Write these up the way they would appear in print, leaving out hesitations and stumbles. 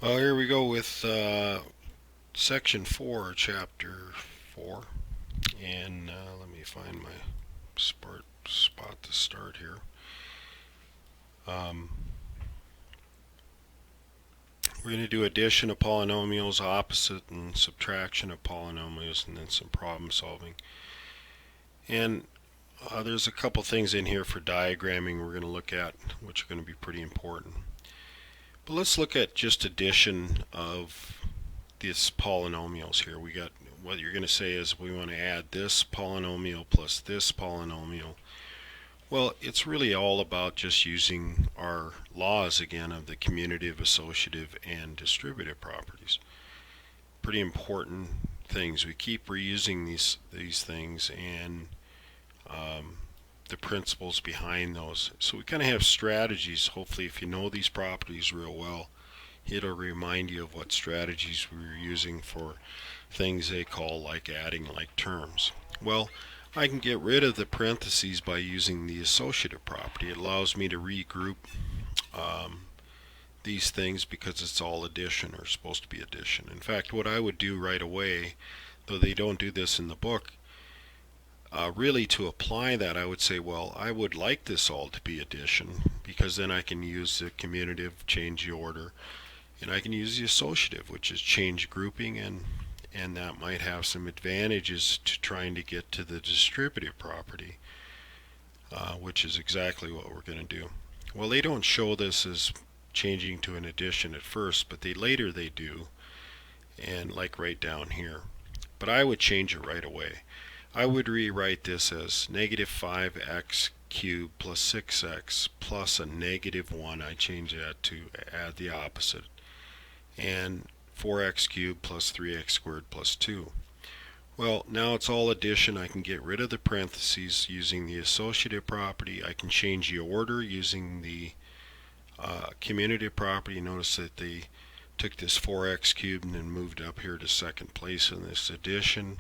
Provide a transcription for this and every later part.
Well, here we go with section 4, chapter 4. And let me find my spot to start here. Um, we're going to do addition of polynomials, opposite and subtraction of polynomials, and then some problem solving. And there's a couple things in here for diagramming we're going to look at, which are going to be pretty important. But let's look at just addition of these polynomials here. We got, what you're going to say is we want to add this polynomial plus this polynomial. Well, it's really all about just using our laws again of the commutative, associative, and distributive properties. Pretty important things. We keep reusing these things and the principles behind those. So we kind of have strategies. Hopefully, if you know these properties real well, it'll remind you of what strategies we were using for things they call like adding like terms. Well, I can get rid of the parentheses by using the associative property. It allows me to regroup these things because it's all addition or supposed to be addition. In fact, what I would do right away, though they don't do this in the book, really to apply that, I would say, well, I would like this all to be addition because then I can use the commutative, change the order, and I can use the associative, which is change grouping, and that might have some advantages to trying to get to the distributive property, which is exactly what we're going to do. Well, they don't show this as changing to an addition at first, but later they do, and like right down here. But I would change it right away. I would rewrite this as negative 5x cubed plus 6x plus a negative 1. I change that to add the opposite. And 4x cubed plus 3x squared plus 2. Well, now it's all addition. I can get rid of the parentheses using the associative property. I can change the order using the commutative property. Notice that they took this 4x cubed and then moved up here to second place in this addition.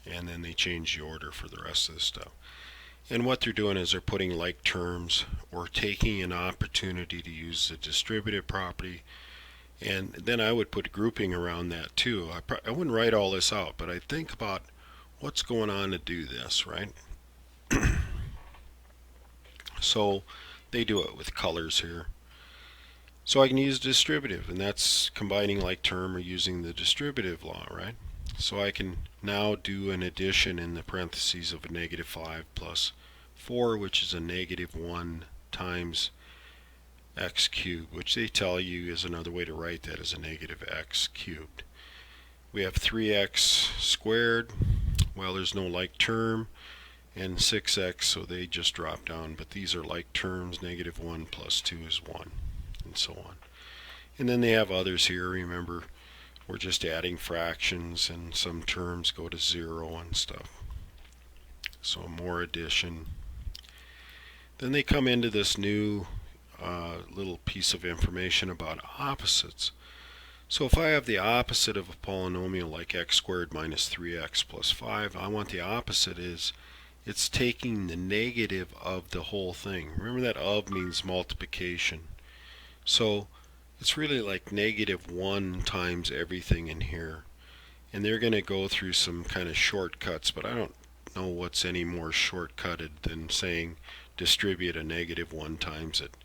And then they changed the order for the rest of the stuff. And what they're doing is they're putting like terms or taking an opportunity to use the distributive property. And then I would put grouping around that too. I wouldn't write all this out, but I'd think about what's going on to do this, right? So they do it with colors here. So I can use distributive, and that's combining like term or using the distributive law, right? So I can now do an addition in the parentheses of a negative 5 plus 4, which is a negative 1 times x cubed, which they tell you is another way to write that as a negative x cubed. We have 3x squared. Well, there's no like term, and 6x, so they just drop down, but these are like terms. Negative 1 plus 2 is 1, and so on. And then they have others here. Remember, we're just adding fractions, and some terms go to 0 and stuff. So more addition. Then they come into this new little piece of information about opposites. So if I have the opposite of a polynomial like x squared minus 3x plus 5, I want the opposite is it's taking the negative of the whole thing. Remember that of means multiplication. So it's really like negative 1 times everything in here. And they're going to go through some kind of shortcuts, but I don't know what's any more shortcutted than saying distribute a negative 1 times it.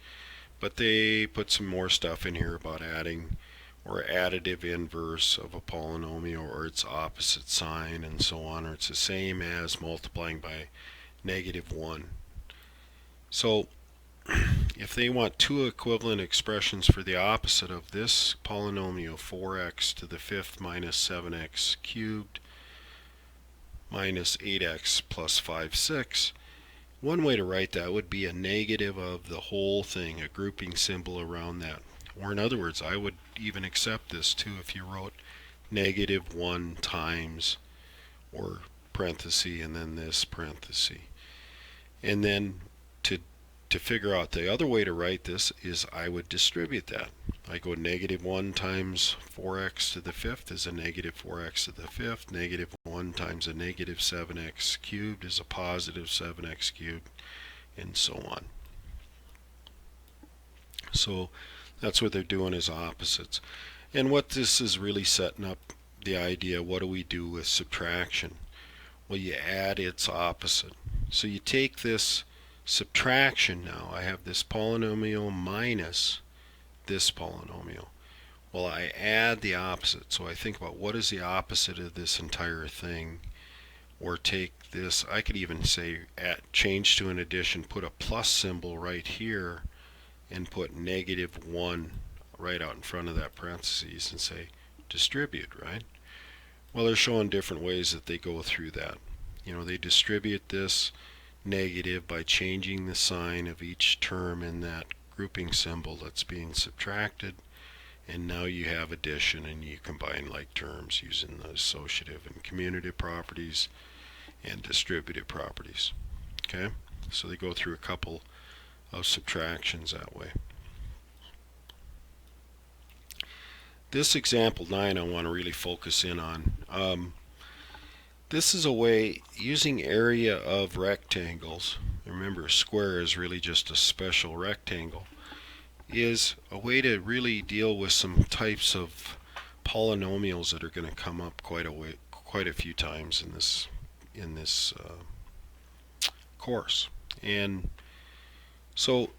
But they put some more stuff in here about adding or additive inverse of a polynomial or its opposite sign and so on, or it's the same as multiplying by negative 1. So if they want two equivalent expressions for the opposite of this polynomial, 4x to the fifth minus 7x cubed minus 8x plus 5, 6, one way to write that would be a negative of the whole thing, a grouping symbol around that. Or in other words, I would even accept this too if you wrote negative 1 times, or parenthesis, and then this parenthesis. And then to figure out the other way to write this is I would distribute that. I go negative 1 times 4x to the fifth is a negative 4x to the fifth. Negative 1 times a negative 7x cubed is a positive 7x cubed, and so on. So That's what they're doing as opposites. And what this is really setting up the idea, what do we do with subtraction? Well, you add its opposite. So you take this subtraction now. I have this polynomial minus this polynomial. Well, I add the opposite. So I think about what is the opposite of this entire thing. Or take this, I could even say change to an addition, put a plus symbol right here, and put -1 right out in front of that parentheses and say distribute, right? Well, they're showing different ways that they go through that. They distribute this negative by changing the sign of each term in that grouping symbol that's being subtracted, and now you have addition, and you combine like terms using the associative and commutative properties and distributive properties. Okay, so they go through a couple of subtractions that way. This example 9 I want to really focus in on. This is a way using area of rectangles. Remember, a square is really just a special rectangle. Is a way to really deal with some types of polynomials that are going to come up quite a few times in this course. And so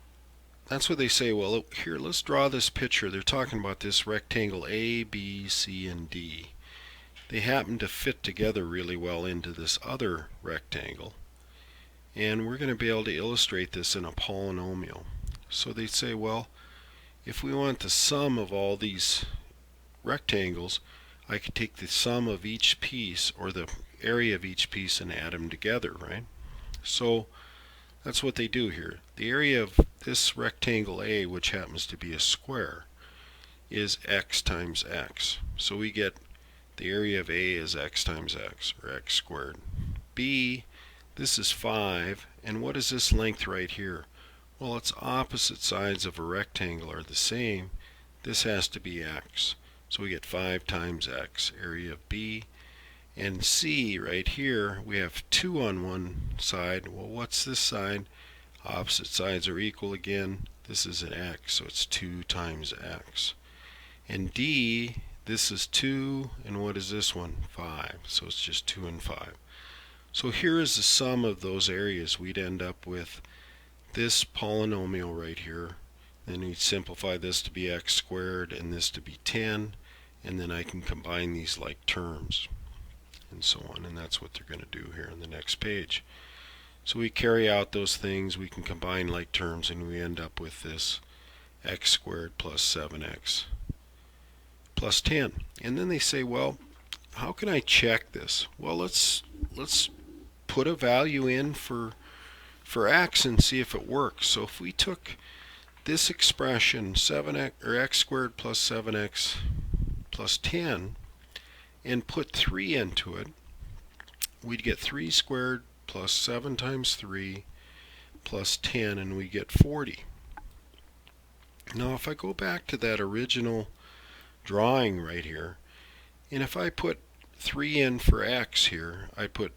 that's what they say. Well, here, let's draw this picture. They're talking about this rectangle A, B, C, and D. They happen to fit together really well into this other rectangle. And we're going to be able to illustrate this in a polynomial. So they say, well, if we want the sum of all these rectangles, I could take the sum of each piece, or the area of each piece, and add them together, right? So that's what they do here. The area of this rectangle A, which happens to be a square, is x times x. So we get the area of A is x times x, or x squared. B, this is 5, and what is this length right here? Well, its opposite sides of a rectangle are the same. This has to be x. So we get 5 times x, area of B. And C, right here, we have 2 on one side. Well, what's this side? Opposite sides are equal again. This is an x, so it's 2 times x. And D, this is 2, and what is this one? 5. So it's just 2 and 5. So here is the sum of those areas. We'd end up with this polynomial right here. Then we'd simplify this to be x squared and this to be 10. And then I can combine these like terms and so on. And that's what they're going to do here in the next page. So we carry out those things. We can combine like terms, and we end up with this x squared plus 7x plus 10. And then they say, well, how can I check this? Well, let's put a value in for x and see if it works. So if we took this expression 7x, or x squared plus 7x plus 10, and put 3 into it, we'd get 3 squared plus 7 times 3 plus 10, and we get 40. Now if I go back to that original drawing right here, and if I put 3 in for x here, I put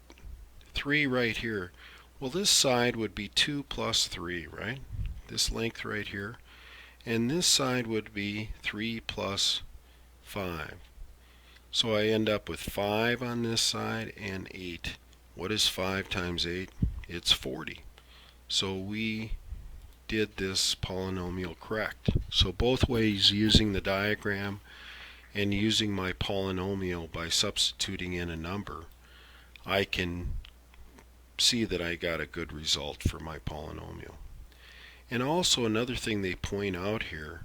3 right here, well, this side would be 2 plus 3, right? This length right here. And this side would be 3 plus 5. So I end up with 5 on this side and 8. What is 5 times 8? It's 40. So we did this polynomial correct. So both ways, using the diagram and using my polynomial by substituting in a number, I can see that I got a good result for my polynomial. And also another thing they point out here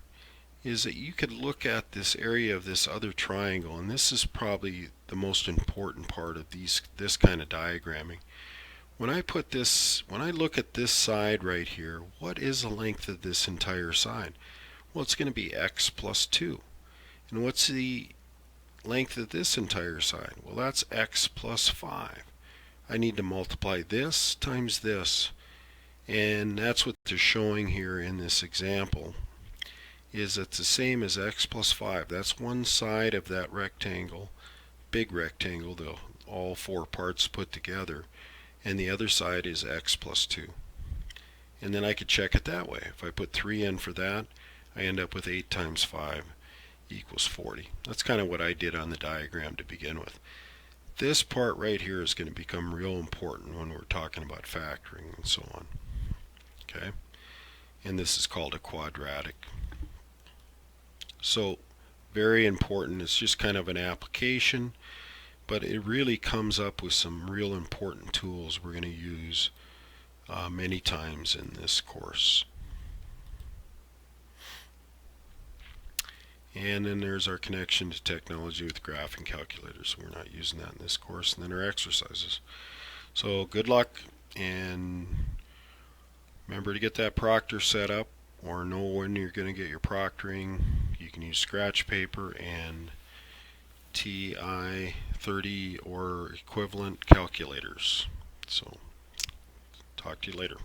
is that you could look at this area of this other triangle, and this is probably the most important part of this kind of diagramming. When I look at this side right here, what is the length of this entire side? Well, it's going to be x plus 2. And what's the length of this entire side? Well, that's x plus 5. I need to multiply this times this, and that's what they're showing here in this example, is it's the same as x plus 5. That's one side of that rectangle, big rectangle, all 4 parts put together, and the other side is x plus 2. And then I could check it that way. If I put 3 in for that, I end up with 8 times 5 equals 40. That's kind of what I did on the diagram to begin with. This part right here is going to become real important when we're talking about factoring and so on. Okay, and this is called a quadratic. So very important. It's just kind of an application, but it really comes up with some real important tools we're going to use many times in this course. And then there's our connection to technology with graphing calculators. We're not using that in this course. And then our exercises. So good luck, and remember to get that proctor set up, or know when you're going to get your proctoring. You can use scratch paper and TI-30 or equivalent calculators. So talk to you later.